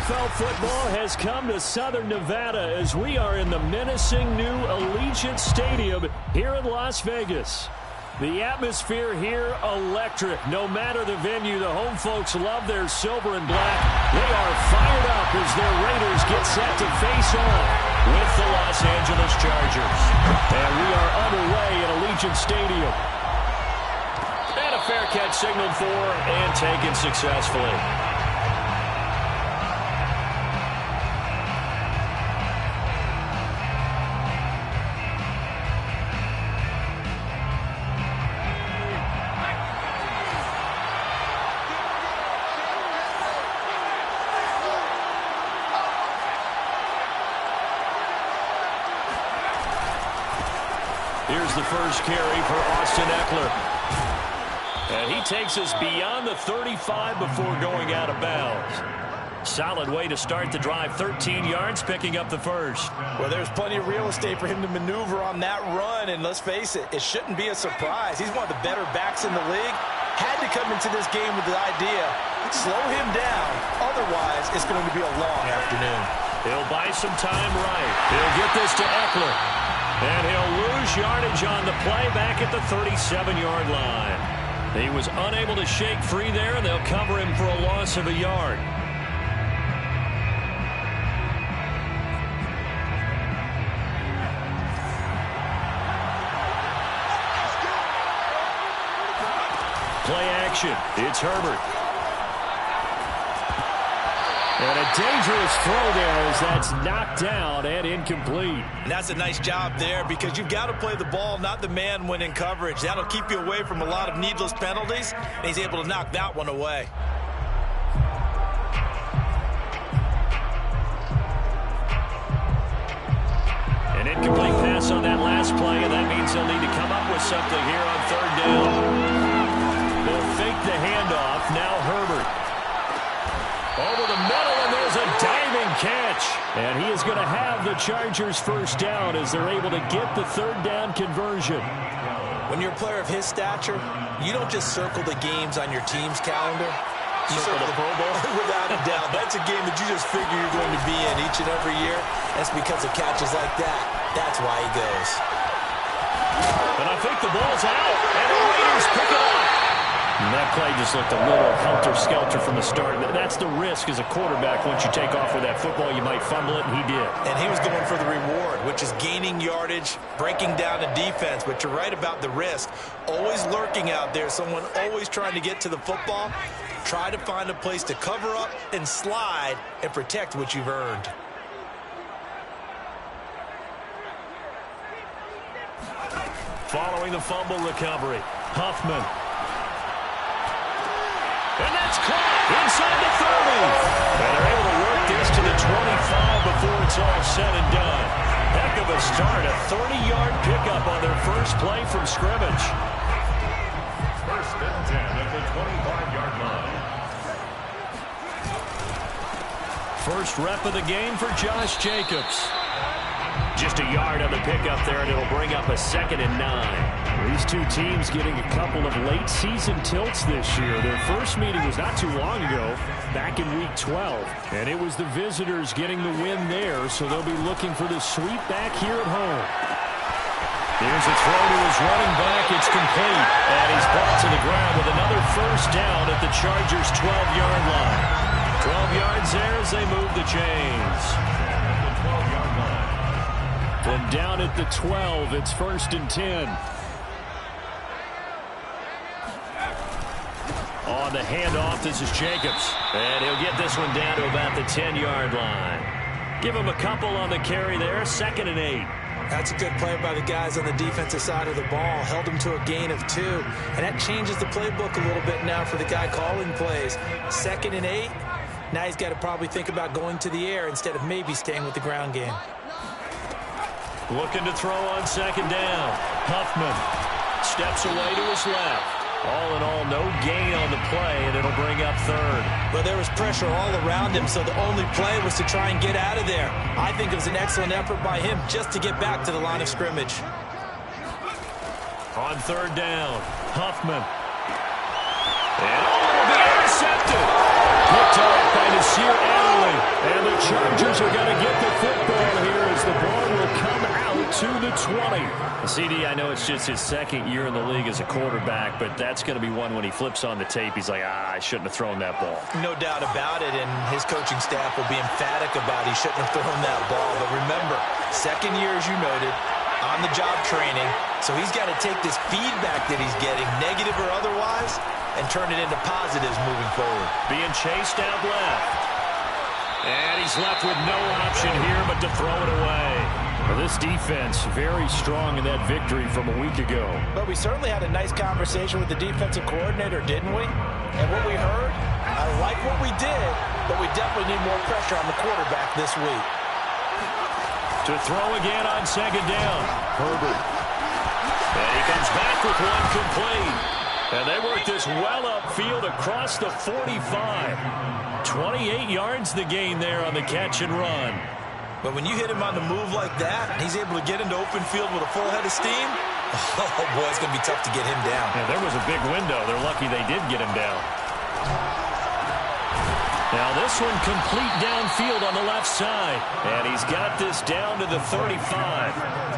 NFL football has come to Southern Nevada as we are in the menacing new Allegiant Stadium here in Las Vegas. The atmosphere here, electric. No matter the venue, the home folks love their silver and black. They are fired up as their Raiders get set to face off with the Los Angeles Chargers. And we are underway at Allegiant Stadium. And a fair catch signaled for and taken successfully. Here's the first carry for Austin Ekeler. And he takes us beyond the 35 before going out of bounds. Solid way to start the drive. 13 yards, picking up the first. Well, there's plenty of real estate for him to maneuver on that run. And let's face it, it shouldn't be a surprise. He's one of the better backs in the league. Had to come into this game with the idea, slow him down. Otherwise, it's going to be a long afternoon. He'll buy some time right. He'll get this to Ekeler. And he'll lose yardage on the play back at the 37-yard line. He was unable to shake free there, and they'll cover him for a loss of a yard. Play action. It's Herbert. And a dangerous throw there as that's knocked down and incomplete. And that's a nice job there because you've got to play the ball, not the man when in coverage. That'll keep you away from a lot of needless penalties, and he's able to knock that one away. An incomplete pass on that last play, and that means they'll need to come up with something here on third down. They'll fake the handoff. Now Herbert. Over the middle, and there's a diving catch. And he is going to have the Chargers first down as they're able to get the third down conversion. When you're a player of his stature, you don't just circle the games on your team's calendar. You circle the Pro Bowl? Without a doubt. That's a game that you just figure you're going to be in each and every year. That's because of catches like that. That's why he goes. And I think the ball's out, and the Raiders pick it up. And that play just looked a little helter-skelter from the start. That's the risk as a quarterback. Once you take off with that football, you might fumble it, and he did. And he was going for the reward, which is gaining yardage, breaking down a defense. But you're right about the risk. Always lurking out there, someone always trying to get to the football. Try to find a place to cover up and slide and protect what you've earned. Following the fumble recovery, Huffman. And that's caught inside the 30. And they're able to work this to the 25 before it's all said and done. Heck of a start, a 30-yard pickup on their first play from scrimmage. First and 10 at the 25-yard line. First rep of the game for Josh Jacobs. Just a yard on the pickup there, and it'll bring up a 2nd and 9. These two teams getting a couple of late-season tilts this year. Their first meeting was not too long ago, back in Week 12. And it was the visitors getting the win there, so they'll be looking for the sweep back here at home. Here's a throw to his running back. It's complete. And he's brought to the ground with another first down at the Chargers' 12-yard line. 12 yards there as they move the chains. And down at the 12, it's 1st and 10. On the handoff, this is Jacobs. And he'll get this one down to about the 10-yard line. Give him a couple on the carry there, 2nd and 8. That's a good play by the guys on the defensive side of the ball. Held him to a gain of 2. And that changes the playbook a little bit now for the guy calling plays. 2nd and 8. Now he's got to probably think about going to the air instead of maybe staying with the ground game. Looking to throw on 2nd down. Huffman steps away to his left. All in all, no gain on the play, and it'll bring up 3rd. But there was pressure all around him, so the only play was to try and get out of there. I think it was an excellent effort by him just to get back to the line of scrimmage. On 3rd down, Huffman. And will be intercepted. Picked off by Nasir Adderley. Chargers are going to get the football here as the ball will come out to the 20. CD, I know it's just his second year in the league as a quarterback, but that's going to be one when he flips on the tape. He's like, I shouldn't have thrown that ball. No doubt about it, and his coaching staff will be emphatic about he shouldn't have thrown that ball. But remember, second year, as you noted, on-the-job training, so he's got to take this feedback that he's getting, negative or otherwise, and turn it into positives moving forward. Being chased out left. And he's left with no option here but to throw it away. Well, this defense very strong in that victory from a week ago. But we certainly had a nice conversation with the defensive coordinator, didn't we? And what we heard, I like what we did, but we definitely need more pressure on the quarterback this week. To throw again on second down. Herbert. And he comes back with one complete. And they work this well upfield across the 45. 28 yards the gain there on the catch and run. But when you hit him on the move like that, and he's able to get into open field with a full head of steam, oh boy, it's going to be tough to get him down. Yeah, there was a big window. They're lucky they did get him down. Now this one complete downfield on the left side. And he's got this down to the 35.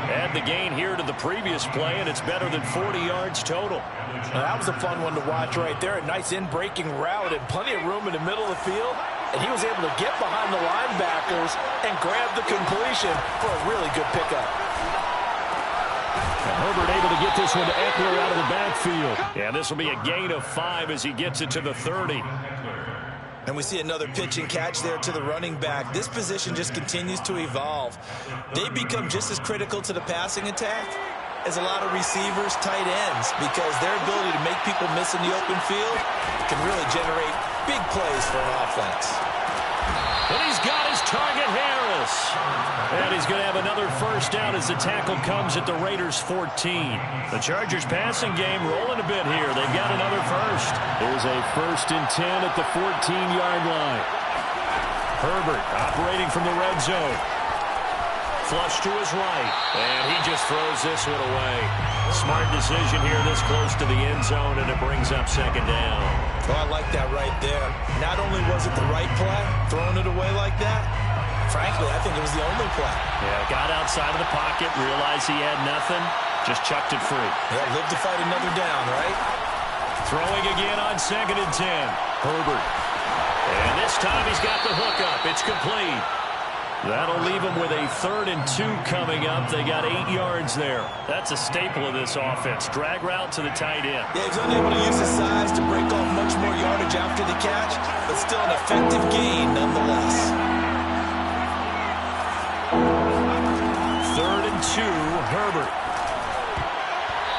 Add the gain here to the previous play, and it's better than 40 yards total. Now, that was a fun one to watch right there. A nice in-breaking route and plenty of room in the middle of the field. And he was able to get behind the linebackers and grab the completion for a really good pickup. And Herbert able to get this one to Eckler out of the backfield. Yeah, this will be a gain of 5 as he gets it to the 30. And we see another pitch and catch there to the running back. This position just continues to evolve. They become just as critical to the passing attack as a lot of receivers, tight ends, because their ability to make people miss in the open field can really generate big plays for an offense. And he's got his target, Harris. And he's going to have another first down as the tackle comes at the Raiders' 14. The Chargers passing game rolling a bit here. They've got another first. There's a 1st and 10 at the 14-yard line. Herbert operating from the red zone. Flush to his right. And he just throws this one away. Smart decision here this close to the end zone, and it brings up second down. Oh, I like that right there. Not only was it the right play, throwing it away like that, frankly, I think it was the only play. Yeah, got outside of the pocket, realized he had nothing, just chucked it free. Yeah, live to fight another down, right? Throwing again on 2nd and 10. Herbert. And this time he's got the hook up. It's complete. That'll leave him with a 3rd and 2 coming up. They got 8 yards there. That's a staple of this offense. Drag route to the tight end. Yeah, he's unable to use his size to break off much more yardage after the catch, but still an effective gain nonetheless. 3rd and 2, Herbert.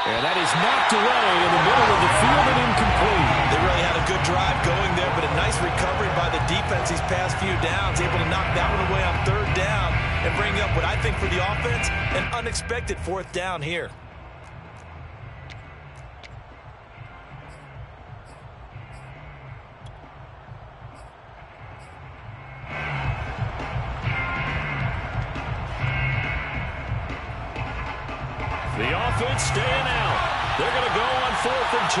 And that is knocked away in the middle of the field and incomplete. They really had a good drive going there, but a nice recovery by the defense these past few downs, able to knock that one away on 3rd down and bring up what I think for the offense, an unexpected 4th down here. The offense staying out. They're going to go on 4th and 2.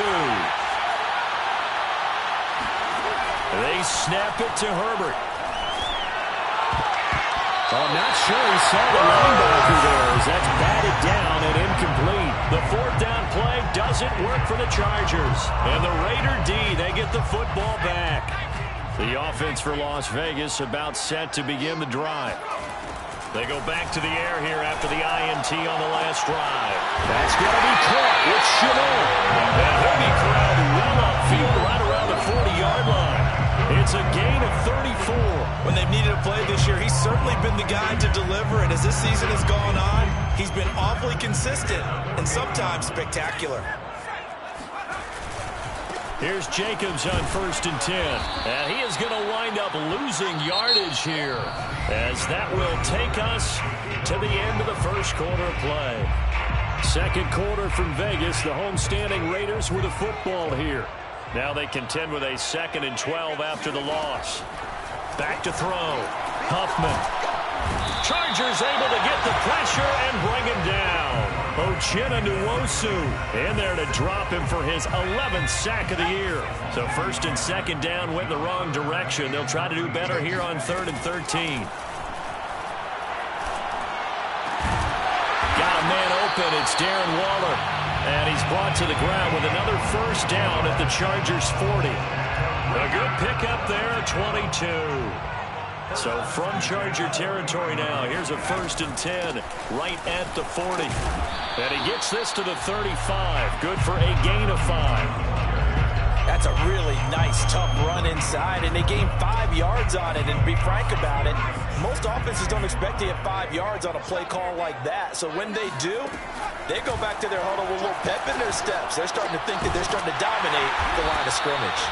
They snap it to Herbert. Oh, I'm not sure he saw the linebacker there as that's batted down and incomplete. The 4th down play doesn't work for the Chargers. And the Raider D, they get the football back. The offense for Las Vegas about set to begin the drive. They go back to the air here after the INT on the last drive. That's going to be caught with Chenal. And he'll be corralled well upfield right around the 40-yard line. It's a gain of 34. When they've needed a play this year, he's certainly been the guy to deliver. And as this season has gone on, he's been awfully consistent and sometimes spectacular. Here's Jacobs on 1st and 10. And he is going to wind up losing yardage here, as that will take us to the end of the first quarter of play. Second quarter from Vegas. The homestanding Raiders with a football here. Now they contend with a 2nd and 12 after the loss. Back to throw. Huffman. Chargers able to get the pressure and bring him down. Uchenna Nwosu in there to drop him for his 11th sack of the year. So first and second down went the wrong direction. They'll try to do better here on 3rd and 13. Got a man open. It's Darren Waller. And he's brought to the ground with another first down at the Chargers 40. A good pickup there, 22. So from Charger territory now, here's a 1st and 10 right at the 40. And he gets this to the 35. Good for a gain of 5. That's a really nice, tough run inside, and they gained 5 yards on it. And to be frank about it, most offenses don't expect to get 5 yards on a play call like that. So when they do, they go back to their huddle with a little pep in their steps. They're starting to think that they're starting to dominate the line of scrimmage.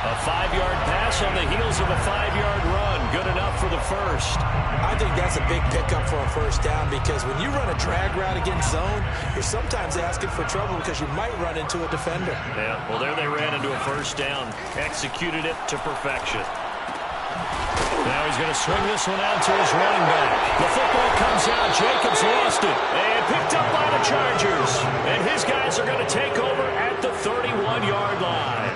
A 5-yard pass on the heels of a 5-yard run. Good enough for the first. I think that's a big pickup for a first down, because when you run a drag route against zone, you're sometimes asking for trouble because you might run into a defender. Yeah, well, there they ran into a first down. Executed it to perfection. Now he's going to swing this one out to his running back. The football comes out. Jacobs lost it. And picked up by the Chargers. And his guys are going to take over at the 31-yard line.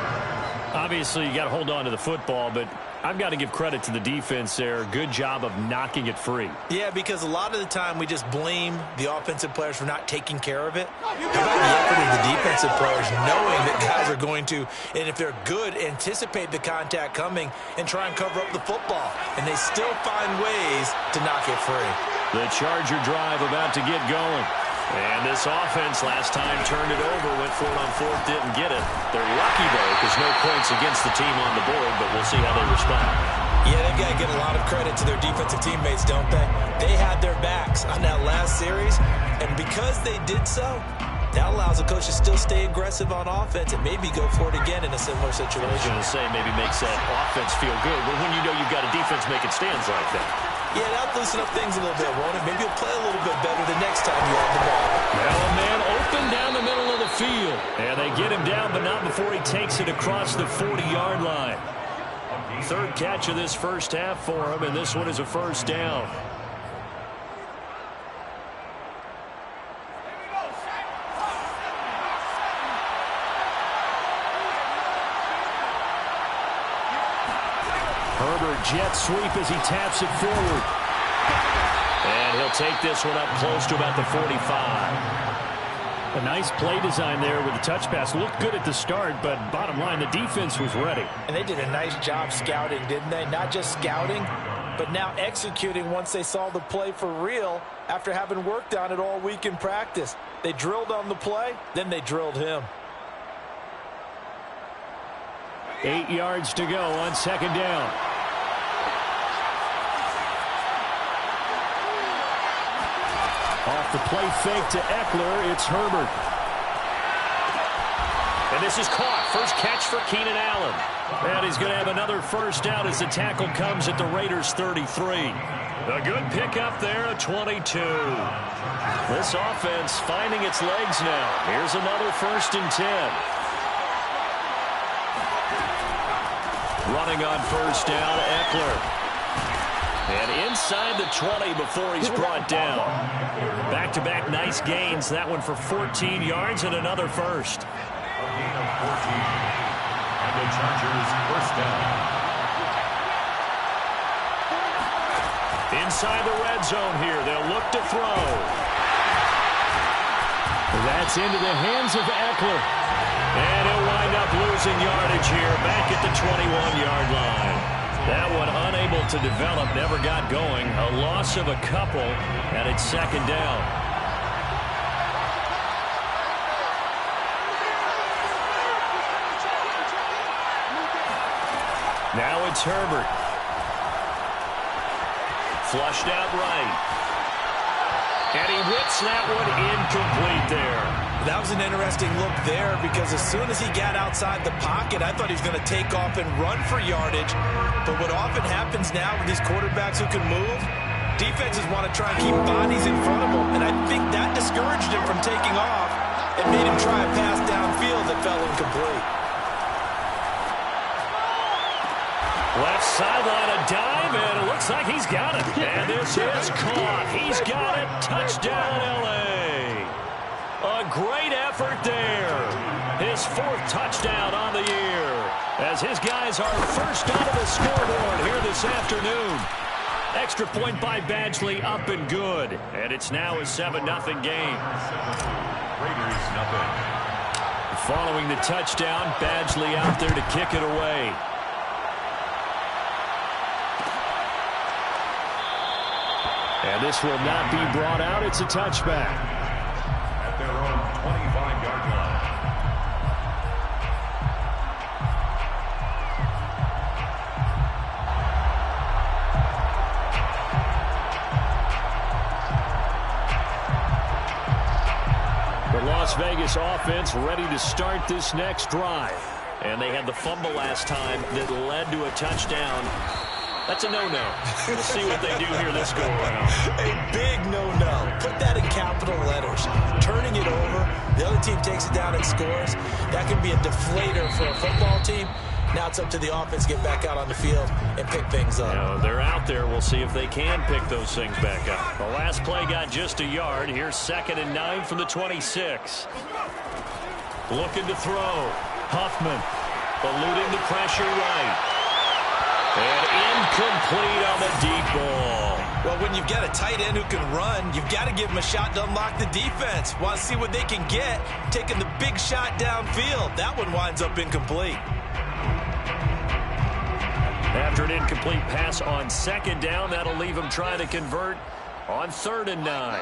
Obviously, you got to hold on to the football, but I've got to give credit to the defense there. Good job of knocking it free. Yeah, because a lot of the time we just blame the offensive players for not taking care of it. How about the effort of the defensive players knowing that guys are going to, and if they're good, anticipate the contact coming and try and cover up the football. And they still find ways to knock it free. The Charger drive about to get going. And this offense last time turned it over, went for it on 4th, didn't get it. They're lucky, though, because no points against the team on the board, but we'll see how they respond. Yeah, they've got to give a lot of credit to their defensive teammates, don't they? They had their backs on that last series, and because they did so, that allows the coach to still stay aggressive on offense and maybe go for it again in a similar situation. I was going to say maybe makes that offense feel good, but when you know you've got a defense making stands like that. Yeah, that'll loosen up things a little bit, won't it? Maybe you'll play a little bit better the next time you have the ball. Well, a man open down the middle of the field. And they get him down, but not before he takes it across the 40-yard line. 3rd catch of this first half for him, and this one is a first down. Herbert jet sweep as he taps it forward. And he'll take this one up close to about the 45. A nice play design there with the touch pass. Looked good at the start, but bottom line, the defense was ready. And they did a nice job scouting, didn't they? Not just scouting, but now executing once they saw the play for real after having worked on it all week in practice. They drilled on the play, then they drilled him. 8 yards to go on 2nd down. Off the play fake to Eckler, it's Herbert. And this is caught. First catch for Keenan Allen. And he's going to have another first down as the tackle comes at the Raiders' 33. A good pickup there at 22. This offense finding its legs now. Here's another 1st and 10. Running on first down, Eckler. And inside the 20 before he's brought down. Back-to-back nice gains. That one for 14 yards and another first. And the Chargers first down. Inside the red zone here. They'll look to throw. That's into the hands of Eckler. And he'll wind up losing yardage here back at the 21-yard line. That one unable to develop, never got going. A loss of a couple, and it's 2nd down. Now it's Herbert. Flushed out right. And he whips that one incomplete there. That was an interesting look there, because as soon as he got outside the pocket, I thought he was going to take off and run for yardage. But what often happens now with these quarterbacks who can move, defenses want to try and keep bodies in front of them. And I think that discouraged him from taking off and made him try a pass downfield that fell incomplete. Left sideline, a dive, and it looks like he's got it. And this is caught. He's got it. Touchdown, L.A. A great effort there. His 4th touchdown on the year as his guys are first onto the scoreboard here this afternoon. Extra point by Badgley, up and good. And it's now a 7-0 game. Raiders nothing. Following the touchdown, Badgley out there to kick it away. And this will not be brought out. It's a touchback. At their own 25-yard line. The Las Vegas offense ready to start this next drive. And they had the fumble last time that led to a touchdown. That's a no-no. We'll see what they do here this go-around. A big no-no. Put that in capital letters. Turning it over, the other team takes it down and scores. That can be a deflator for a football team. Now it's up to the offense to get back out on the field and pick things up. They're out there. We'll see if they can pick those things back up. The last play got just a yard. Here's 2nd and 9 from the 26. Looking to throw. Huffman eluding the pressure right. And incomplete on the deep ball. Well, when you've got a tight end who can run, you've got to give him a shot to unlock the defense. Want to see what they can get, taking the big shot downfield. That one winds up incomplete. After an incomplete pass on 2nd down, that'll leave him trying to convert on 3rd and 9.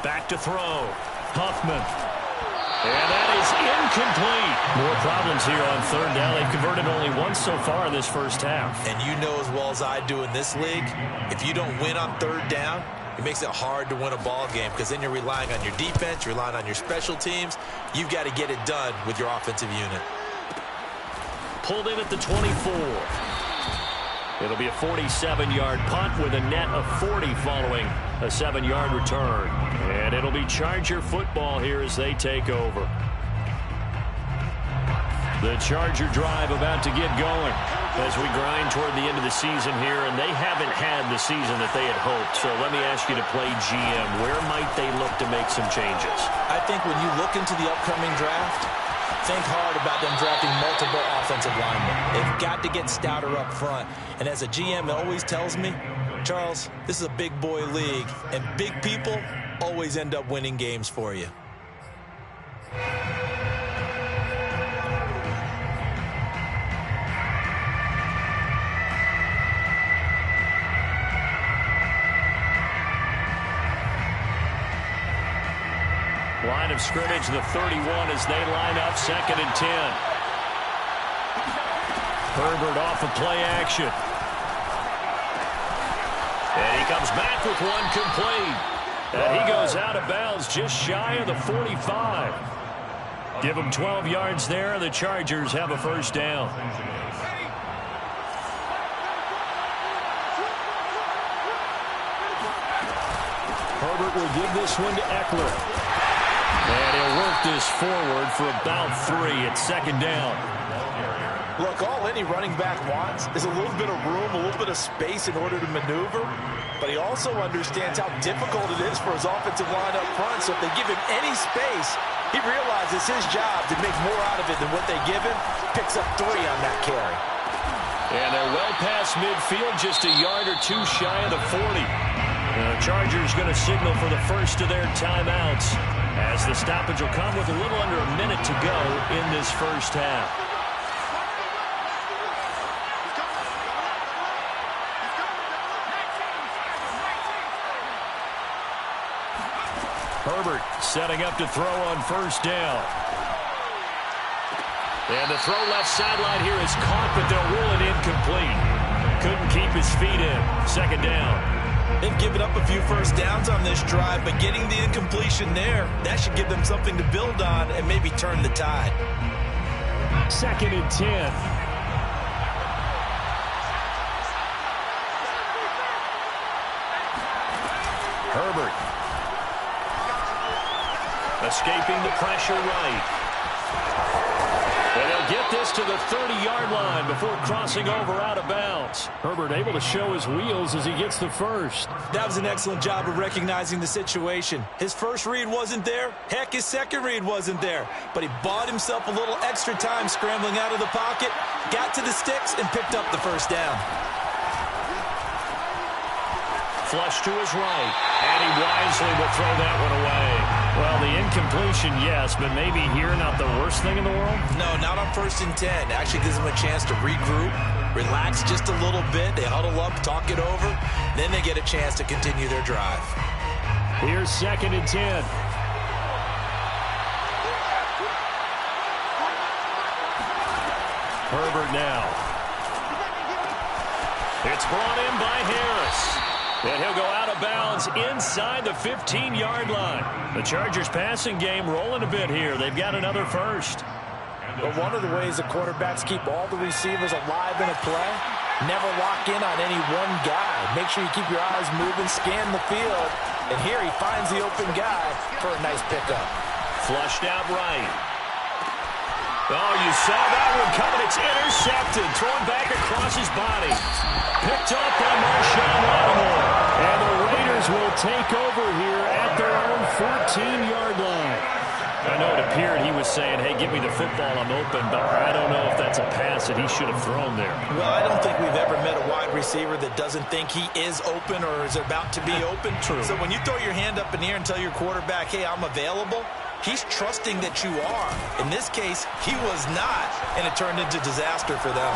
Back to throw. Huffman. And that is incomplete. More problems here on 3rd down. They've converted only once so far in this first half. And you know as well as I do in this league, if you don't win on 3rd down, it makes it hard to win a ball game because then you're relying on your defense, you're relying on your special teams. You've got to get it done with your offensive unit. Pulled in at the 24. It'll be a 47-yard punt with a net of 40 following a 7-yard return. And it'll be Charger football here as they take over. The Charger drive about to get going as we grind toward the end of the season here, and they haven't had the season that they had hoped. So let me ask you to play GM. Where might they look to make some changes? I think when you look into the upcoming draft, think hard about them drafting multiple offensive linemen. They've got to get stouter up front. And as a GM, it always tells me, Charles, this is a big boy league, and big people always end up winning games for you. Line of scrimmage, the 31 as they line up 2nd and 10. Herbert off of play action. And he comes back with one complete. And he goes out of bounds just shy of the 45. Give him 12 yards there. The Chargers have a first down. Herbert will give this one to Eckler. And he'll work this forward for about 3 at 2nd down. Look, all any running back wants is a little bit of room, a little bit of space in order to maneuver. But he also understands how difficult it is for his offensive line up front. So if they give him any space, he realizes his job to make more out of it than what they give him. Picks up 3 on that carry. And they're well past midfield, just a yard or 2 shy of the 40. The Chargers going to signal for the first of their timeouts, as the stoppage will come with a little under a minute to go in this first half. Herbert setting up to throw on 1st down. And the throw left sideline here is caught, but they'll rule it incomplete. Couldn't keep his feet in. 2nd down. They've given up a few first downs on this drive, but getting the incompletion there, that should give them something to build on and maybe turn the tide. 2nd and 10. Herbert. Escaping the pressure right. And he'll get this to the 30-yard line before crossing over out of bounds. Herbert able to show his wheels as he gets the first. That was an excellent job of recognizing the situation. His first read wasn't there. Heck, his second read wasn't there. But he bought himself a little extra time scrambling out of the pocket, got to the sticks, and picked up the first down. Flush to his right, and he wisely will throw that one away. Well, the incompletion, yes, but maybe here not the worst thing in the world? No, not on 1st and 10. Actually gives them a chance to regroup, relax just a little bit. They huddle up, talk it over. Then they get a chance to continue their drive. Here's 2nd and 10. Herbert now. It's brought in by Harris. And he'll go out of bounds inside the 15-yard line. The Chargers passing game rolling a bit here. They've got another first. But one of the ways the quarterbacks keep all the receivers alive in a play, never lock in on any one guy. Make sure you keep your eyes moving, scan the field. And here he finds the open guy for a nice pickup. Flushed out right. Oh, you saw that one coming. It's intercepted. Thrown back across his body. Picked up by Marshawn Lattimore. And the Raiders will take over here at their own 14-yard line. I know it appeared he was saying, hey, give me the football, I'm open, but I don't know if that's a pass that he should have thrown there. Well, I don't think we've ever met a wide receiver that doesn't think he is open or is about to be open. True. So when you throw your hand up in the air and tell your quarterback, hey, I'm available, he's trusting that you are. In this case, he was not, and it turned into disaster for them.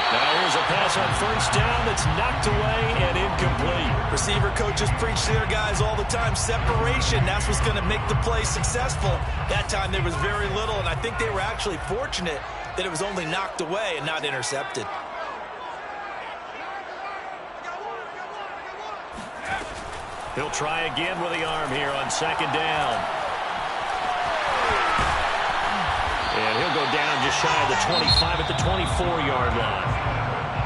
Now here's a pass on 1st down that's knocked away and incomplete. Receiver coaches preach to their guys all the time, separation, that's what's going to make the play successful. That time there was very little, and I think they were actually fortunate that it was only knocked away and not intercepted. He'll try again with the arm here on 2nd down. And he'll go down just shy of the 25 at the 24-yard line.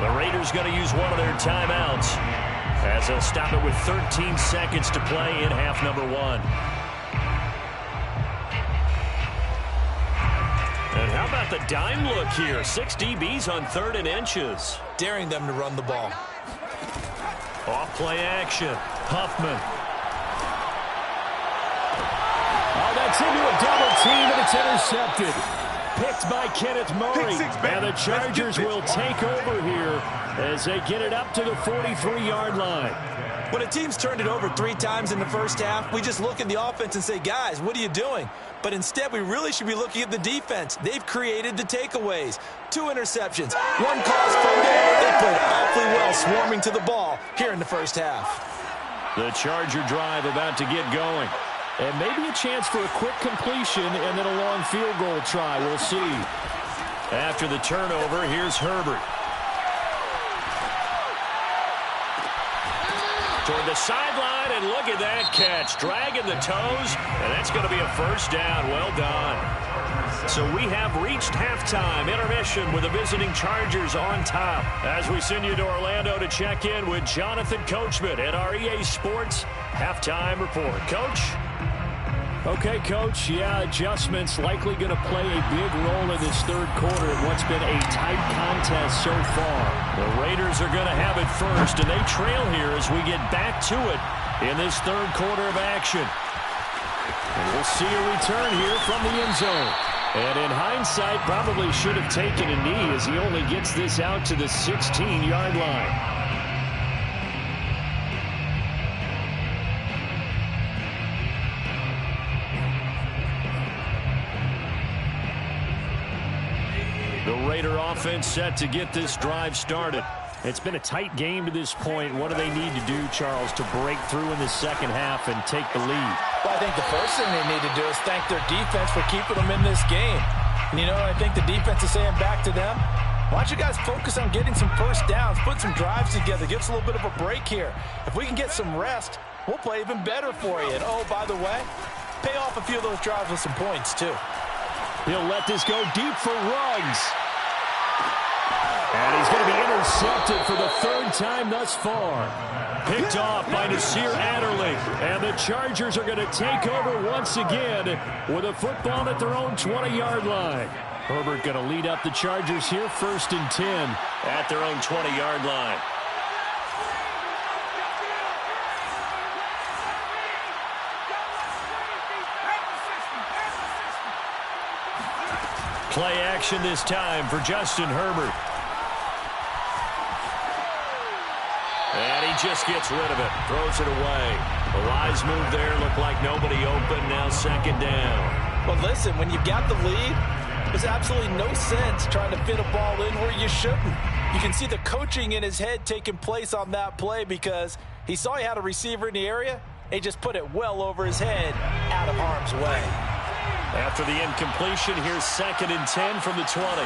The Raiders going to use one of their timeouts as they'll stop it with 13 seconds to play in half number 1. And how about the dime look here? 6 DBs on 3rd and inches. Daring them to run the ball. Off play action. Huffman. Oh, that's into a double team, and it's intercepted. Picked by Kenneth Murray. And the Chargers will take over here as they get it up to the 43-yard line. When a team's turned it over 3 times in the first half, we just look at the offense and say, guys, what are you doing? But instead, we really should be looking at the defense. They've created the takeaways. 2 interceptions, 1 caused fumble. They played awfully well swarming to the ball here in the first half. The Charger drive about to get going. And maybe a chance for a quick completion and then a long field goal try. We'll see. After the turnover, here's Herbert. Toward the sideline, and look at that catch. Dragging the toes, and that's going to be a first down. Well done. So we have reached halftime. Intermission with the visiting Chargers on top. As we send you to Orlando to check in with Jonathan Coachman at our EA Sports Halftime Report. Coach? Okay, Coach, adjustments likely going to play a big role in this 3rd quarter in what's been a tight contest so far. The Raiders are going to have it first, and they trail here as we get back to it in this 3rd quarter of action. And we'll see a return here from the end zone. And in hindsight, probably should have taken a knee as he only gets this out to the 16-yard line. The Raider offense set to get this drive started. It's been a tight game to this point. What do they need to do, Charles, to break through in the second half and take the lead? Well, I think the first thing they need to do is thank their defense for keeping them in this game. And you know what I think the defense is saying back to them? Why don't you guys focus on getting some first downs, put some drives together, give us a little bit of a break here. If we can get some rest, we'll play even better for you. And, oh, by the way, pay off a few of those drives with some points, too. He'll let this go deep for Ruggs. And he's going to be intercepted for the third time thus far. Picked off by Nasir Adderley. And the Chargers are going to take over once again with a football at their own 20-yard line. Herbert going to lead up the Chargers here, 1st and 10 at their own 20-yard line. Play action this time for Justin Herbert. And he just gets rid of it. Throws it away. The wise move there. Looked like nobody open. Now 2nd down. Well, listen, when you got the lead, there's absolutely no sense trying to fit a ball in where you shouldn't. You can see the coaching in his head taking place on that play because he saw he had a receiver in the area. He just put it well over his head, out of harm's way. After the incompletion, here's 2nd and 10 from the 20.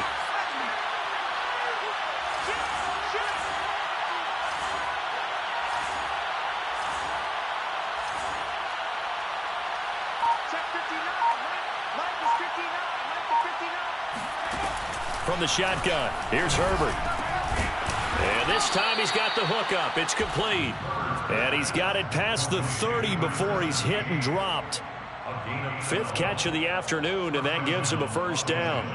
From the shotgun, here's Herbert. And this time he's got the hook up. It's complete. And he's got it past the 30 before he's hit and dropped. 5th catch of the afternoon, and that gives him a 1st down.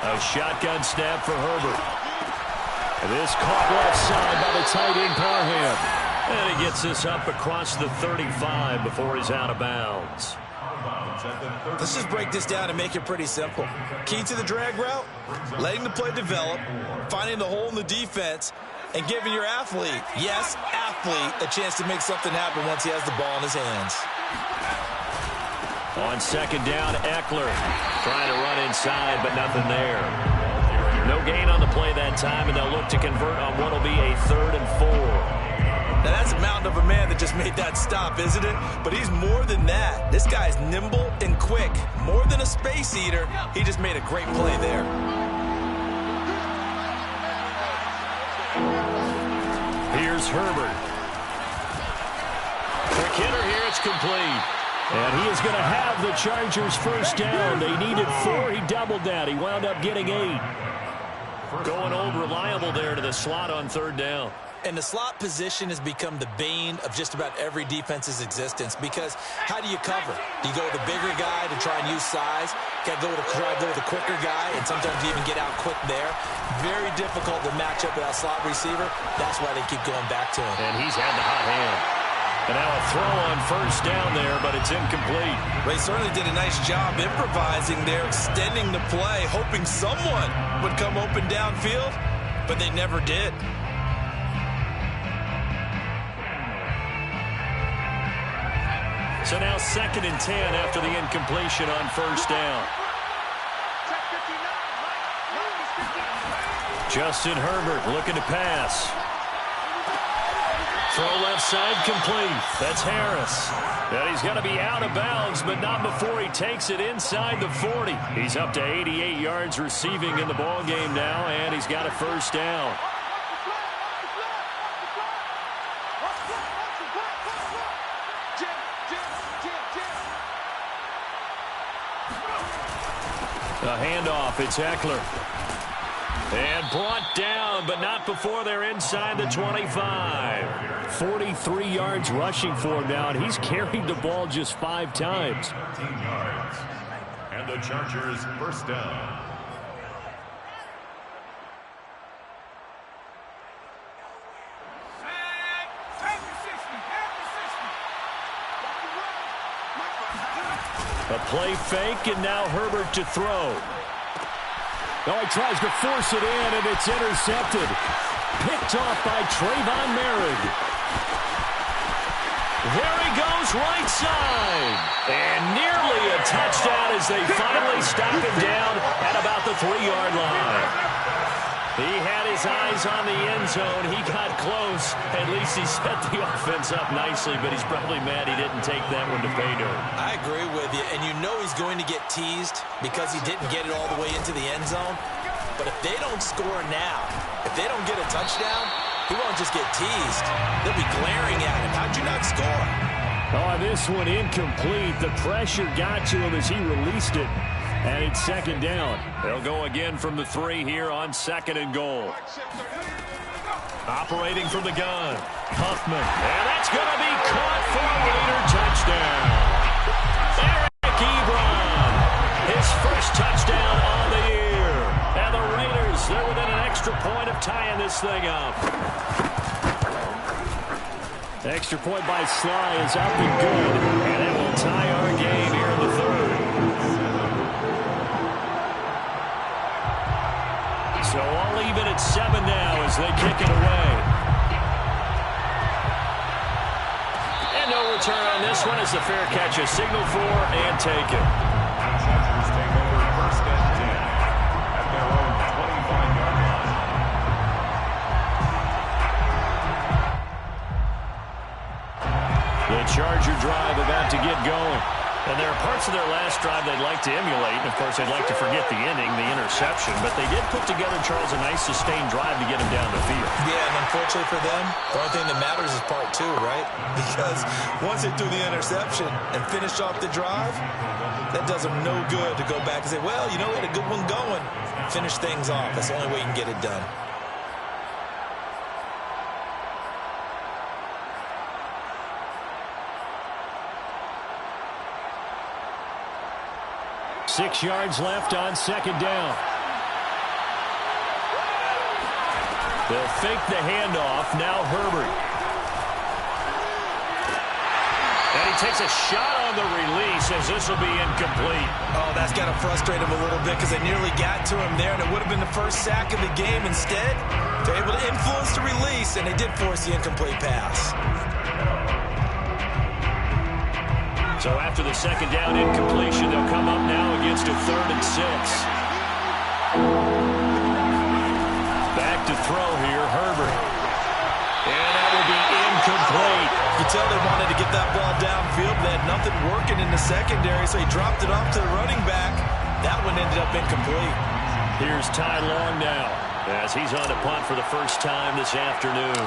A shotgun snap for Herbert. And this caught left side by the tight end Parham. And he gets this up across the 35 before he's out of bounds. Let's just break this down and make it pretty simple. Key to the drag route, letting the play develop, finding the hole in the defense, and giving your athlete, yes, athlete, a chance to make something happen once he has the ball in his hands. On 2nd down, Eckler trying to run inside, but nothing there. No gain on the play that time, and they'll look to convert on what will be a 3rd and 4. Now, that's a mountain of a man that just made that stop, isn't it? But he's more than that. This guy's nimble and quick. More than a space eater, he just made a great play there. Here's Herbert. Quick hitter here, it's complete. And he is going to have the Chargers 1st down. They needed 4. He doubled that. He wound up getting 8. Going old reliable there to the slot on 3rd down. And the slot position has become the bane of just about every defense's existence because how do you cover? Do you go with the bigger guy to try and use size? Got to try to go with the quicker guy, and sometimes you even get out quick there. Very difficult to match up with that slot receiver. That's why they keep going back to him. And he's had the hot hand. And now a throw on 1st down there, but it's incomplete. They certainly did a nice job improvising there, extending the play, hoping someone would come open downfield, but they never did. So now 2nd and 10 after the incompletion on 1st down. Justin Herbert looking to pass. Throw left side complete. That's Harris. And he's going to be out of bounds, but not before he takes it inside the 40. He's up to 88 yards receiving in the ballgame now, and he's got a 1st down. A handoff, it's Eckler. And brought down, but not before they're inside the 25. 43 yards rushing for him now, and he's carried the ball just 5 times. 13 yards. And the Chargers 1st down. A play fake, and now Herbert to throw. Oh, he tries to force it in, and it's intercepted. Picked off by Trayvon Merrick. There he goes, right side. And nearly a touchdown as they finally stop him down at about the 3-yard line. He had his eyes on the end zone. He got close. At least he set the offense up nicely, but he's probably mad he didn't take that one to pay dirt. I agree with you, and you know he's going to get teased because he didn't get it all the way into the end zone. But if they don't score now, if they don't get a touchdown, he won't just get teased. They'll be glaring at him. How'd you not score? Oh, this one incomplete. The pressure got to him as he released it. And it's second down. They'll go again from the 3 here on 2nd and goal. Operating from the gun, Huffman. And that's going to be caught for a Raider touchdown. Eric Ebron, his first touchdown on the year. And the Raiders, they're within an extra point of tying this thing up. Extra point by Sly is up and good. And it will tie our game here in the 3rd. So all even at 7 now as they kick it away. And no return on this one as the fair catch is signaled for and taken. Chargers take over 1st and 10 at their own 25-yard line. The Charger drive about to get going. And there are parts of their last drive they'd like to emulate. And, of course, they'd like to forget the inning, the interception. But they did put together, Charles, a nice sustained drive to get him down the field. Yeah, and unfortunately for them, the only thing that matters is part 2, right? Because once they threw the interception and finished off the drive, that does them no good to go back and say, well, you know, we had a good one going. Finish things off. That's the only way you can get it done. Six yards left on 2nd down. They'll fake the handoff. Now Herbert. And he takes a shot on the release as this will be incomplete. Oh, that's got to frustrate him a little bit because they nearly got to him there, and it would have been the first sack of the game. Instead, they're able to influence the release, and they did force the incomplete pass. So after the 2nd down incompletion, they'll come up now against a 3rd and 6. Back to throw here, Herbert. And that will be incomplete. You tell they wanted to get that ball downfield. They had nothing working in the secondary, so he dropped it off to the running back. That one ended up incomplete. Here's Ty Long now as he's on to punt for the first time this afternoon.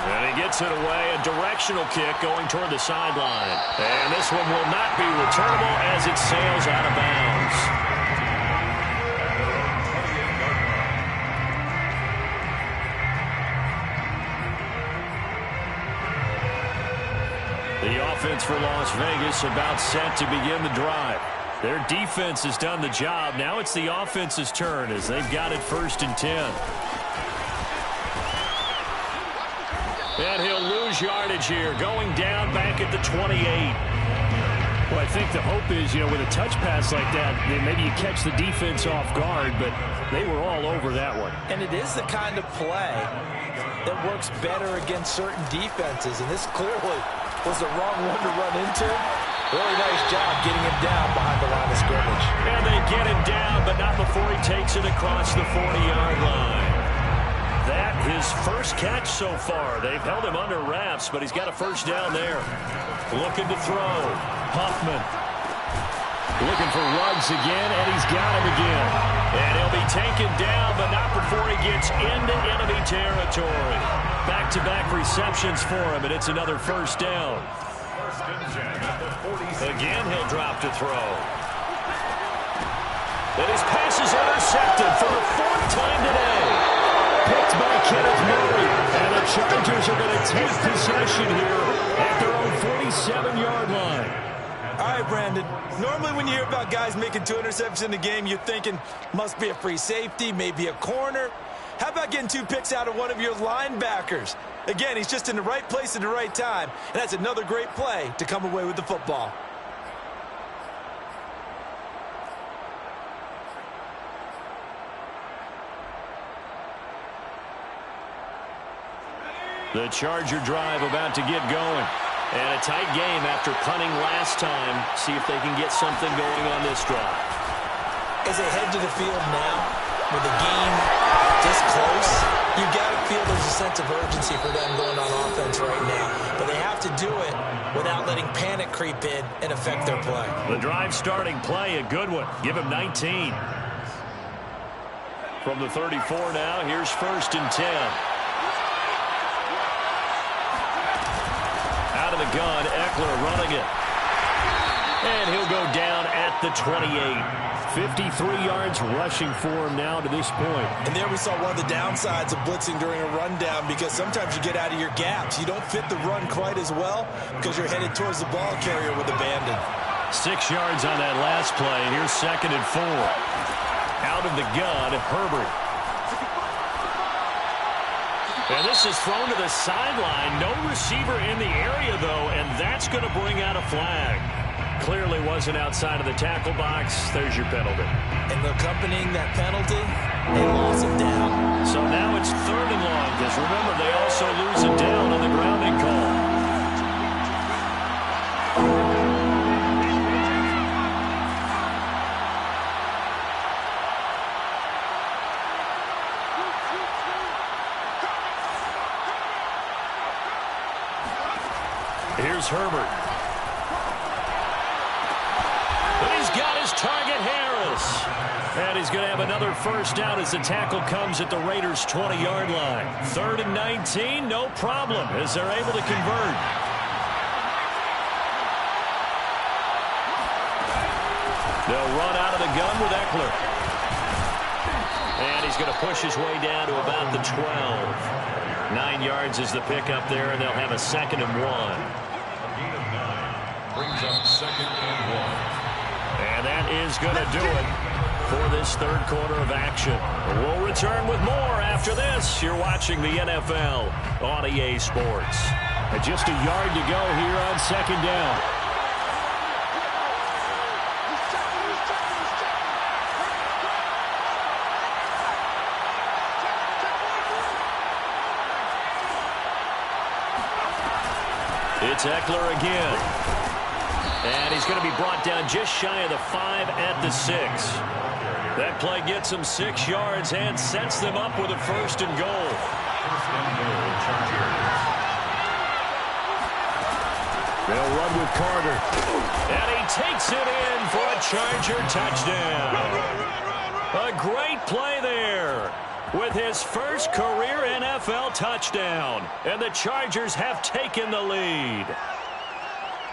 And he gets it away, a directional kick going toward the sideline. And this one will not be returnable as it sails out of bounds. The offense for Las Vegas about set to begin the drive. Their defense has done the job. Now it's the offense's turn as they've got it 1st and 10. And he'll lose yardage here, going down back at the 28. Well, I think the hope is, you know, with a touch pass like that, maybe you catch the defense off guard, but they were all over that one. And it is the kind of play that works better against certain defenses, and this clearly was the wrong one to run into. Really nice job getting him down behind the line of scrimmage. And they get him down, but not before he takes it across the 40-yard line. That his first catch so far. They've held him under wraps, but he's got a first down there. Looking to throw. Huffman. Looking for Ruggs again, and he's got him again. And he'll be taken down, but not before he gets into enemy territory. Back-to-back receptions for him, and it's another first down. Again, he'll drop to throw. And his pass is intercepted for the 4th time today. Picked by Kenneth Murray. And the Chargers are going to take possession here at their own 47-yard line. All right, Brandon. Normally when you hear about guys making 2 interceptions in the game, you're thinking must be a free safety, maybe a corner. How about getting 2 picks out of one of your linebackers? Again, he's just in the right place at the right time, and that's another great play to come away with the football. The Charger drive about to get going. And a tight game after punting last time. See if they can get something going on this drive. As they head to the field now, with the game this close, you got to feel there's a sense of urgency for them going on offense right now. But they have to do it without letting panic creep in and affect their play. The drive starting play, a good one. Give him 19. From the 34 now, here's 1st and 10. out of the gun. Ekeler running it. And he'll go down at the 28. 53 yards rushing for him now to this point. And there we saw one of the downsides of blitzing during a rundown, because sometimes you get out of your gaps. You don't fit the run quite as well because you're headed towards the ball carrier with abandon. 6 yards on that last play. Here's 2nd and 4. Out of the gun, Herbert. And this is thrown to the sideline. No receiver in the area, though, and that's going to bring out a flag. Clearly wasn't outside of the tackle box. There's your penalty. And accompanying that penalty, a loss of down. So now it's 3rd and long, because remember, they also lose a down on the grounding call. Here's Herbert. Target Harris. And he's going to have another first down as the tackle comes at the Raiders' 20-yard line. 3rd and 19, no problem, as they're able to convert. They'll run out of the gun with Ekeler. And he's going to push his way down to about the 12. 9 yards is the pickup there, and they'll have a 2nd and 1. Brings up 2nd and 1. And that is going to do it for this 3rd quarter of action. We'll return with more after this. You're watching the NFL on EA Sports. And just a yard to go here on 2nd down. It's Ekeler again. And he's going to be brought down just shy of the 5 at the 6. That play gets him 6 yards and sets them up with a 1st and goal. They'll run with Carter. And he takes it in for a Charger touchdown. A great play there with his first career NFL touchdown. And the Chargers have taken the lead.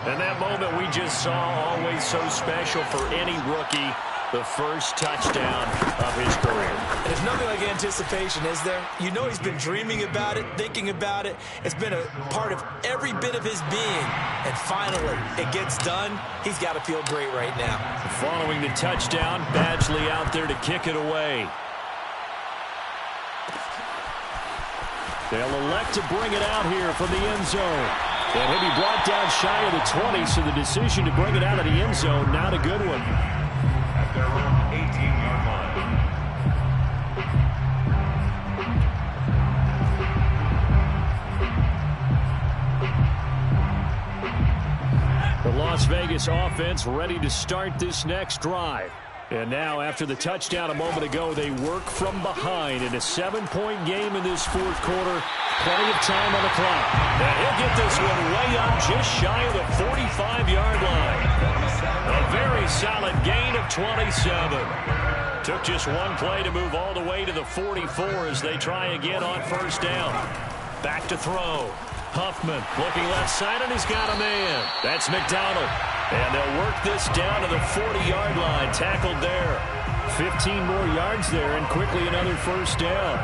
And that moment we just saw, always so special for any rookie, the first touchdown of his career. There's nothing like anticipation, is there? You know he's been dreaming about it, thinking about it. It's been a part of every bit of his being. And finally, it gets done. He's got to feel great right now. Following the touchdown, Badgley out there to kick it away. They'll elect to bring it out here from the end zone. And he'll be brought down shy of the 20, so the decision to bring it out of the end zone, not a good one. At their own 18-yard The line. Las Vegas offense ready to start this next drive. And now, after the touchdown a moment ago, they work from behind in a 7-point game in this 4th quarter. Plenty of time on the clock. And he'll get this one way up just shy of the 45-yard line. A very solid gain of 27. Took just one play to move all the way to the 44 as they try again on 1st down. Back to throw. Huffman looking left side, and he's got a man. That's McDonald. And they'll work this down to the 40-yard line. Tackled there. 15 more yards there, and quickly another 1st down.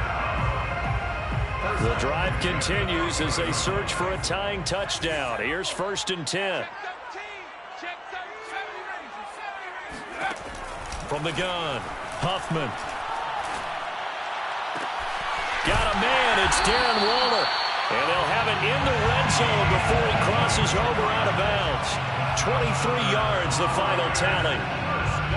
The drive continues as they search for a tying touchdown. Here's 1st and 10. From the gun, Huffman. Got a man. It's Darren Waller. And they'll have it in the red zone before he crosses over out of bounds. 23 yards, the final tally.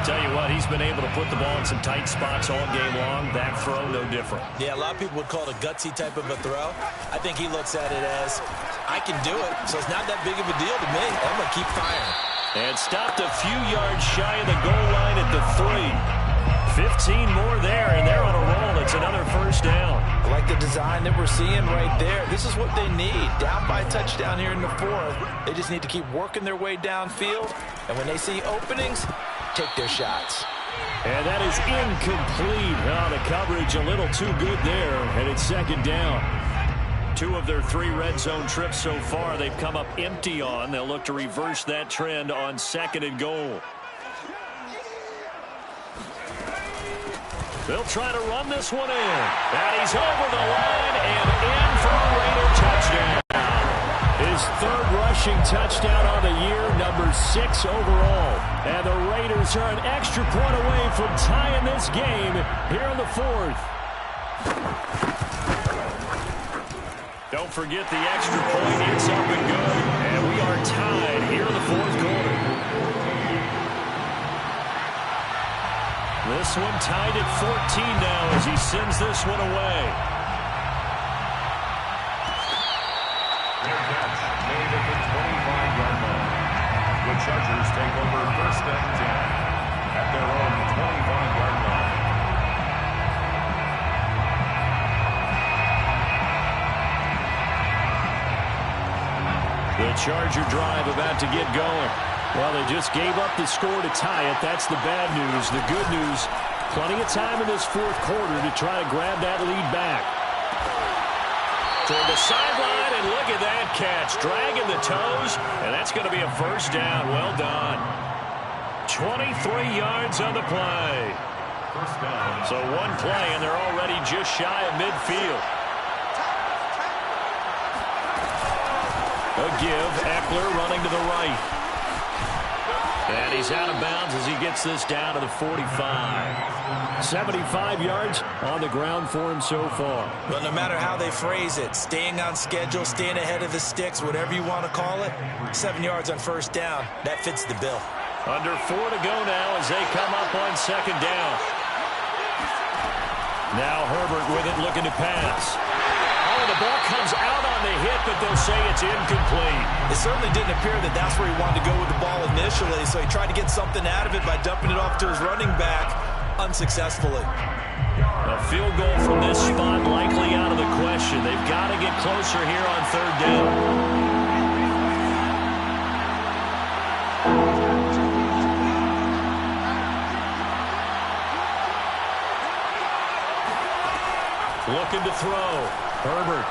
Tell you what, he's been able to put the ball in some tight spots all game long. That throw, no different. Yeah, a lot of people would call it a gutsy type of a throw. I think he looks at it as, I can do it, so it's not that big of a deal to me. I'm going to keep firing. And stopped a few yards shy of the goal line at the 3. 15 more there, and they're on a roll. It's another 1st down. I like the design that we're seeing right there. This is what they need. Down by a touchdown here in the 4th. They just need to keep working their way downfield. And when they see openings, take their shots. And that is incomplete. Oh, the coverage a little too good there, and it's 2nd down. 2 of their 3 red zone trips so far, they've come up empty on. They'll look to reverse that trend on 2nd and goal. They'll try to run this one in. And he's over the line and in for a Raider touchdown. His 3rd rushing touchdown on the year, number 6 overall. And the Raiders are an extra point away from tying this game here in the 4th. Don't forget the extra point. It's up and good. And we are tied here in the 4th quarter. This one tied at 14 now as he sends this one away. Made at the 25-yard line. The Chargers take over 1st and 10 at their own 25-yard line. The Charger drive about to get going. Well, they just gave up the score to tie it. That's the bad news. The good news, plenty of time in this 4th quarter to try to grab that lead back. Toward the sideline, and look at that catch. Dragging the toes, and that's going to be a 1st down. Well done. 23 yards on the play. 1st down. So 1 play, and they're already just shy of midfield. A give, Eckler running to the right. And he's out of bounds as he gets this down to the 45. 75 yards on the ground for him so far. Well, no matter how they phrase it, staying on schedule, staying ahead of the sticks, whatever you want to call it, 7 yards on 1st down, that fits the bill. Under 4 to go now as they come up on 2nd down. Now Herbert with it, looking to pass. Oh, the ball comes out on the hit, but they'll say it's incomplete. It certainly didn't appear that that's where he wanted to go with the ball initially, so he tried to get something out of it by dumping it off to his running back unsuccessfully. A field goal from this spot likely out of the question. They've got to get closer here on 3rd down. Looking to throw. Herbert.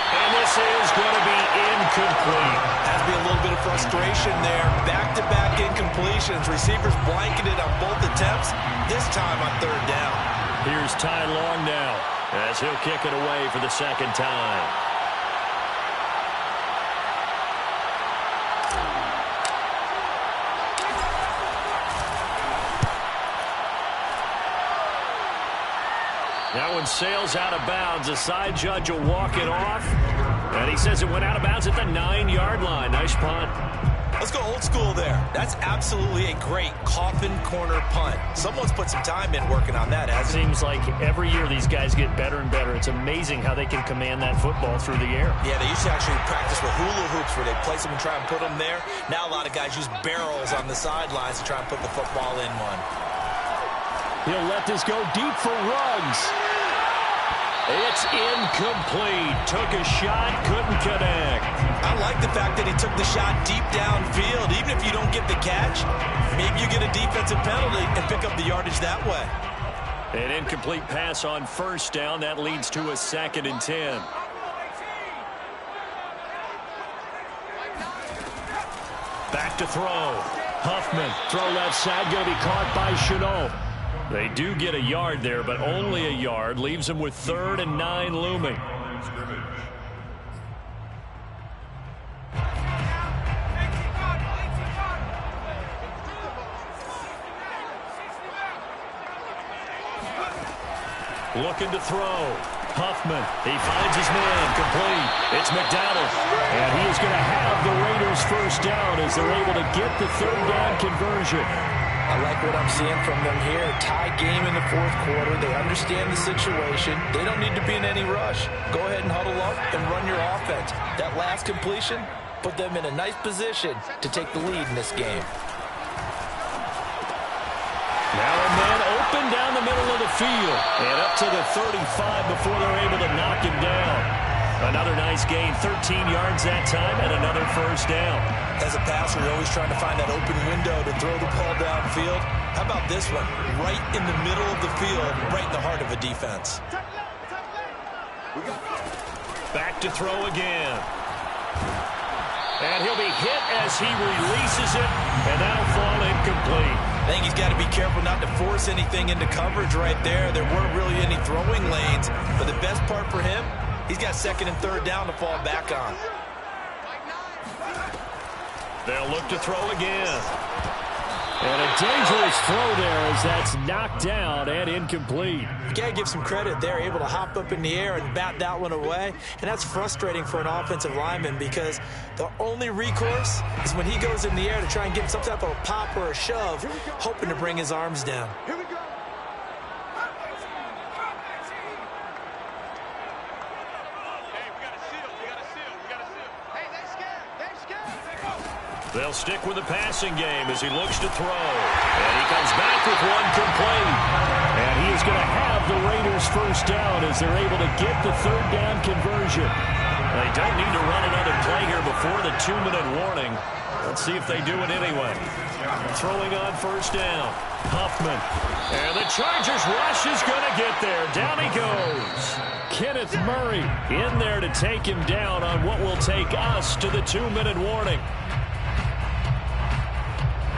And this is going to be incomplete. Has to be a little bit of frustration there. Back-to-back incompletions. Receivers blanketed on both attempts, this time on 3rd down. Here's Ty Long now as he'll kick it away for the 2nd time. That one sails out of bounds. The side judge will walk it off. And he says it went out of bounds at the 9-yard line. Nice punt. Let's go old school there. That's absolutely a great coffin corner punt. Someone's put some time in working on that, hasn't it? Seems like every year these guys get better and better. It's amazing how they can command that football through the air. Yeah, they used to actually practice with hula hoops where they place them and try and put them there. Now a lot of guys use barrels on the sidelines to try and put the football in one. He'll let this go deep for Ruggs. It's incomplete. Took a shot, couldn't connect. I like the fact that he took the shot deep downfield. Even if you don't get the catch, maybe you get a defensive penalty and pick up the yardage that way. An incomplete pass on 1st down. That leads to a 2nd and 10. Back to throw. Huffman, throw left side, going to be caught by Shenault. They do get a yard there, but only a yard. Leaves them with 3rd and 9 looming. Looking to throw. Huffman, he finds his man, complete. It's McDonald, and he is going to have the Raiders 1st down as they're able to get the 3rd down conversion. I like what I'm seeing from them here. Tie game in the 4th quarter. They understand the situation. They don't need to be in any rush. Go ahead and huddle up and run your offense. That last completion put them in a nice position to take the lead in this game. Now a man open down the middle of the field and up to the 35 before they're able to knock him down. Another nice gain, 13 yards that time, and another 1st down. As a passer, you're always trying to find that open window to throw the ball downfield. How about this one? Right in the middle of the field, right in the heart of a defense. Back to throw again. And he'll be hit as he releases it, and that'll fall incomplete. I think he's got to be careful not to force anything into coverage right there. There weren't really any throwing lanes, but the best part for him, he's got second and third down to fall back on. They'll look to throw again. And a dangerous throw there as that's knocked down and incomplete. You got to give some credit there, able to hop up in the air and bat that one away. And that's frustrating for an offensive lineman because the only recourse is when he goes in the air to try and get some type of a pop or a shove, hoping to bring his arms down. Here we go. They'll stick with the passing game as he looks to throw. And he comes back with one complete. And he is going to have the Raiders first down as they're able to get the third down conversion. They don't need to run another play here before the 2-minute warning. Let's see if they do it anyway. Throwing on first down. Huffman. And the Chargers rush is going to get there. Down he goes. Kenneth Murray in there to take him down on what will take us to the 2-minute warning.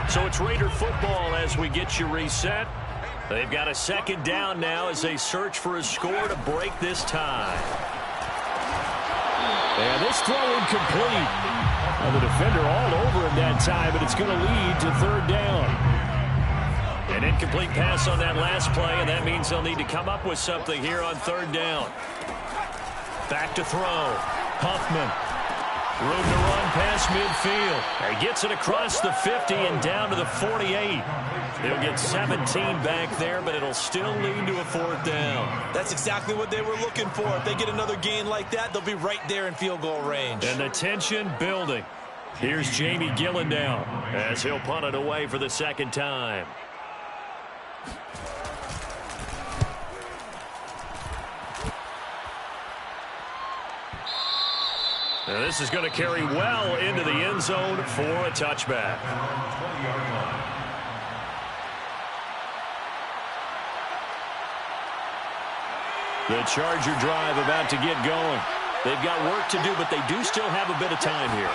So it's Raider football as we get you reset. They've got a second down now as they search for a score to break this tie. And this throw incomplete. And the defender all over him that time, but it's going to lead to third down. An incomplete pass on that last play, and that means they'll need to come up with something here on third down. Back to throw. Huffman. Room to run past midfield. He gets it across the 50 and down to the 48. He'll get 17 back there, but it'll still lead to a fourth down. That's exactly what they were looking for. If they get another gain like that, they'll be right there in field goal range. And the tension building. Here's Jamie Gillendown as he'll punt it away for the second time. And this is going to carry well into the end zone for a touchback. The Charger drive about to get going. They've got work to do, but they do still have a bit of time here.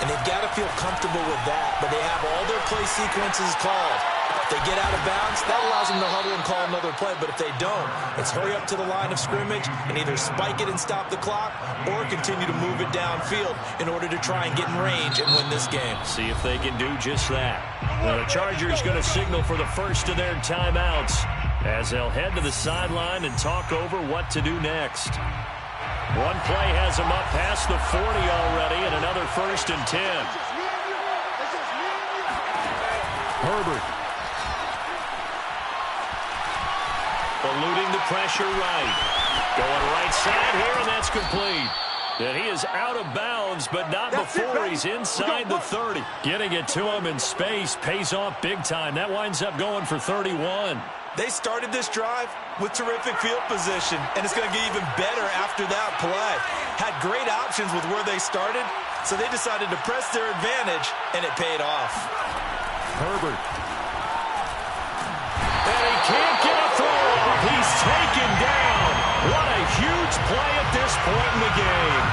And they've got to feel comfortable with that, but they have all their play sequences called. If they get out of bounds, that allows them to huddle and call another play. But if they don't, it's hurry up to the line of scrimmage and either spike it and stop the clock or continue to move it downfield in order to try and get in range and win this game. See if they can do just that. Well, the Chargers going to signal for the first of their timeouts as they'll head to the sideline and talk over what to do next. One play has them up past the 40 already and another 1st and 10. Herbert. Eluding the pressure right. Going right side here, and that's complete. And he is out of bounds, but not before he's inside the 30. Getting it to him in space pays off big time. That winds up going for 31. They started this drive with terrific field position, and it's going to get even better after that play. Had great options with where they started, so they decided to press their advantage, and it paid off. Herbert. And he can't get a throw off. He's taken down. What a huge play at this point in the game.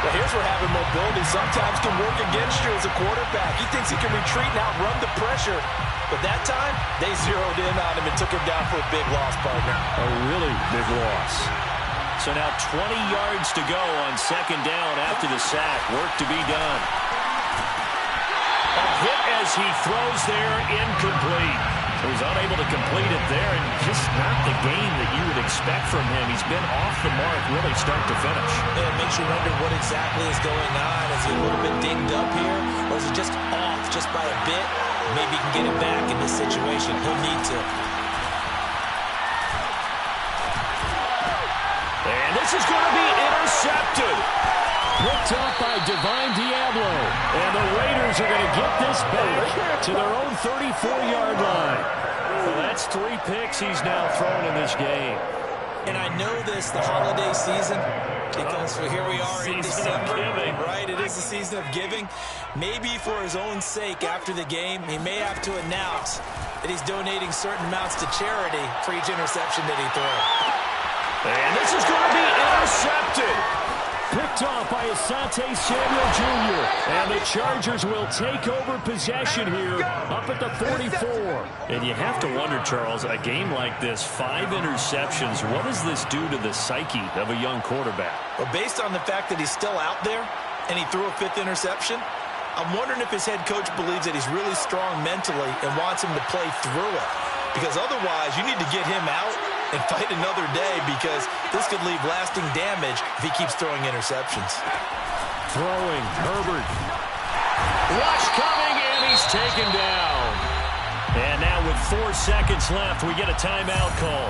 Well, here's where having mobility sometimes can work against you as a quarterback. He thinks he can retreat and outrun the pressure. But that time, they zeroed in on him and took him down for a big loss, partner. A really big loss. So now 20 yards to go on second down after the sack. Work to be done. A hit as he throws there, incomplete. He was unable to complete it there, and just not the game that you would expect from him. He's been off the mark really start to finish. Yeah, it makes you wonder what exactly is going on. Is he a little bit dinged up here, or is he just off just by a bit? Maybe he can get it back in this situation. He'll need to. And this is going to be intercepted. Picked off by Divine Diablo. And the Raiders are going to get this back to their own 34-yard line. Well, that's 3 picks he's now thrown in this game. And I know this, the holiday season, because here we are in December, right? It is the season of giving. Maybe for his own sake after the game, he may have to announce that he's donating certain amounts to charity for each interception that he throws. And this is going to be intercepted. picked off by Asante Samuel Jr. And the Chargers will take over possession here up at the 44. And you have to wonder, Charles, a game like this, 5 interceptions, what does this do to the psyche of a young quarterback? Well, based on the fact that he's still out there and he threw a 5th interception, I'm wondering if his head coach believes that he's really strong mentally and wants him to play through it. Because otherwise, you need to get him out and fight another day, because this could leave lasting damage if he keeps throwing interceptions. Throwing, Herbert. Rush coming, and he's taken down. And now with 4 seconds left, we get a timeout call.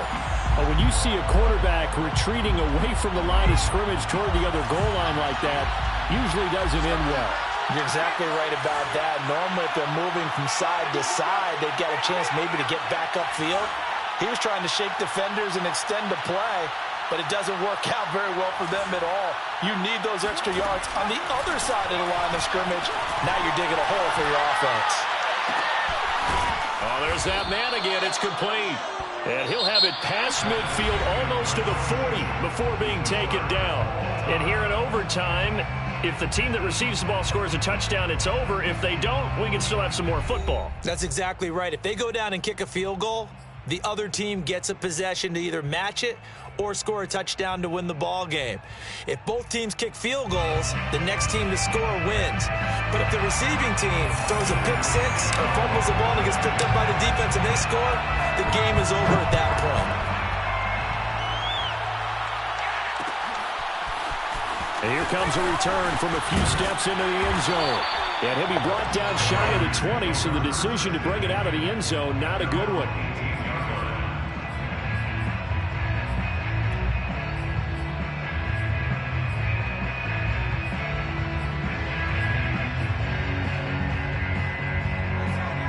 When you see a quarterback retreating away from the line of scrimmage toward the other goal line like that, usually doesn't end well. You're exactly right about that. Normally, if they're moving from side to side, they've got a chance maybe to get back upfield. He was trying to shake defenders and extend the play, but it doesn't work out very well for them at all. You need those extra yards on the other side of the line of scrimmage. Now you're digging a hole for your offense. Oh, there's that man again. It's complete. And he'll have it past midfield almost to the 40 before being taken down. And here in overtime, if the team that receives the ball scores a touchdown, it's over. If they don't, we can still have some more football. That's exactly right. If they go down and kick a field goal, the other team gets a possession to either match it or score a touchdown to win the ball game. If both teams kick field goals, the next team to score wins. But if the receiving team throws a pick 6 or fumbles the ball and gets picked up by the defense and they score, the game is over at that point. And here comes a return from a few steps into the end zone. And he'll be brought down shy of the 20, so the decision to bring it out of the end zone, not a good one.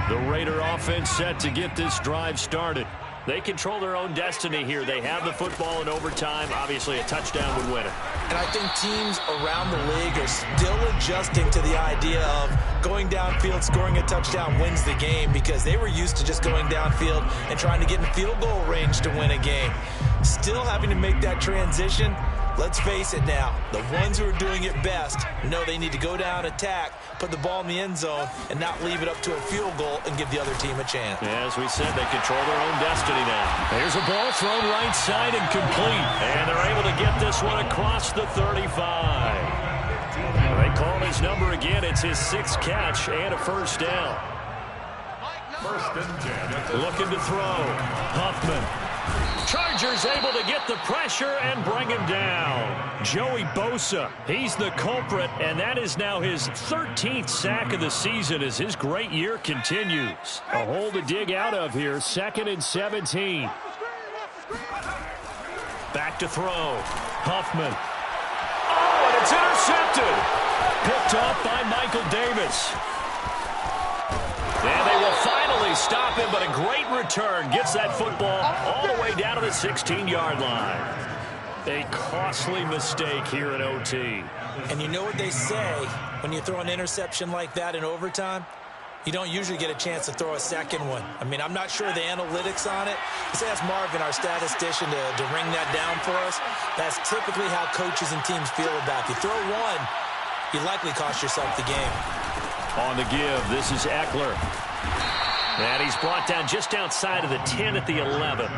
The Raider offense set to get this drive started. They control their own destiny here. They have the football in overtime. Obviously, a touchdown would win it. And I think teams around the league are still adjusting to the idea of going downfield, scoring a touchdown wins the game, because they were used to just going downfield and trying to get in field goal range to win a game. Still having to make that transition. Let's face it now, the ones who are doing it best know they need to go down, attack, put the ball in the end zone, and not leave it up to a field goal and give the other team a chance. As we said, they control their own destiny now. There's a ball thrown right side and complete. And they're able to get this one across the 35. They call his number again. It's his 6th catch and a first down. First and 10. Looking to throw. Huffman. Chargers able to get the pressure and bring him down. Joey Bosa, he's the culprit, and that is now his 13th sack of the season as his great year continues. A hole to dig out of here, 2nd and 17. Back to throw. Huffman. Oh, and it's intercepted. Picked off by Michael Davis. And they will finally stop him, but a great return gets that football all the way down to the 16-yard line. A costly mistake here in OT. And you know what they say when you throw an interception like that in overtime? You don't usually get a chance to throw a second one. I mean, I'm not sure the analytics on it. Let's ask Marvin, our statistician, to ring that down for us. That's typically how coaches and teams feel about it. You throw one, you likely cost yourself the game. On the give, this is Eckler. And he's brought down just outside of the 10 at the 11.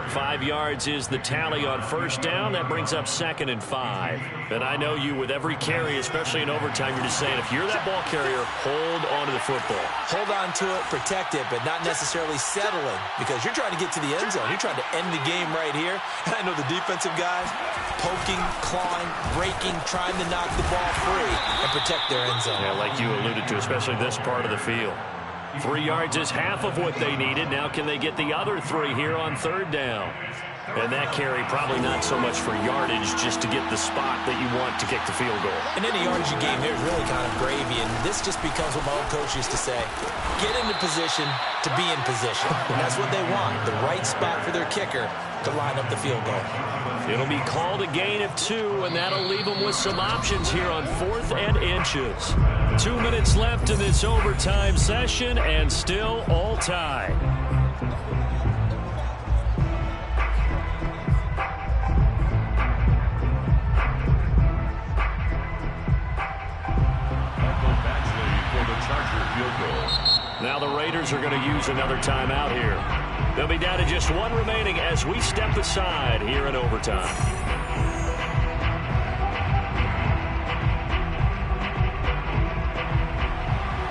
5 yards is the tally on first down. That brings up 2nd and 5. And I know you, with every carry, especially in overtime, you're just saying, if you're that ball carrier, hold on to the football. Hold on to it, protect it, but not necessarily settling, because you're trying to get to the end zone. You're trying to end the game right here. And I know the defensive guys poking, clawing, breaking, trying to knock the ball free and protect their end zone. Yeah, like you alluded to, especially this part of the field. 3 yards is half of what they needed. Now can they get the other 3 here on third down? And that carry probably not so much for yardage, just to get the spot that you want to kick the field goal. And any yardage you gain here is really kind of gravy, and this just becomes what my old coach used to say. Get into position to be in position. And that's what they want, the right spot for their kicker to line up the field goal. It'll be called a gain of 2, and that'll leave them with some options here on 4th and inches. 2 minutes left in this overtime session, and still all tied. Now the Raiders are going to use another timeout here. They'll be down to just one remaining as we step aside here in overtime.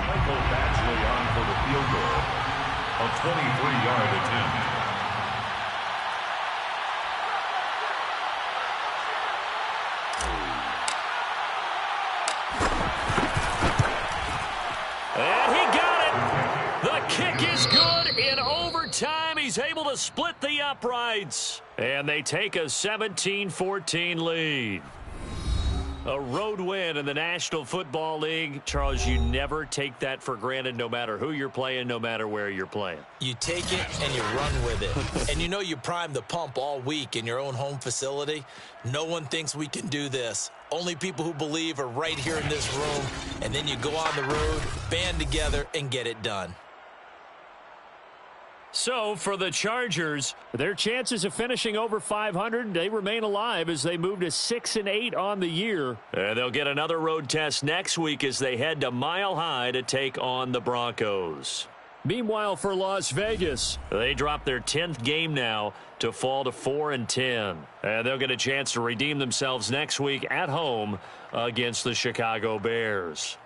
Michael Badgley on for the field goal. A 23-yard attempt. And he got it. The kick is good in overtime. He's able to split the uprights. And they take a 17-14 lead. A road win in the National Football League. Charles, you never take that for granted no matter who you're playing, no matter where you're playing. You take it and you run with it. And you know you primed the pump all week in your own home facility. No one thinks we can do this. Only people who believe are right here in this room. And then you go on the road, band together, and get it done. So, for the Chargers, their chances of finishing over 500, they remain alive as they move to 6-8 on the year. And they'll get another road test next week as they head to Mile High to take on the Broncos. Meanwhile, for Las Vegas, they drop their 10th game now to fall to 4-10. And they'll get a chance to redeem themselves next week at home against the Chicago Bears.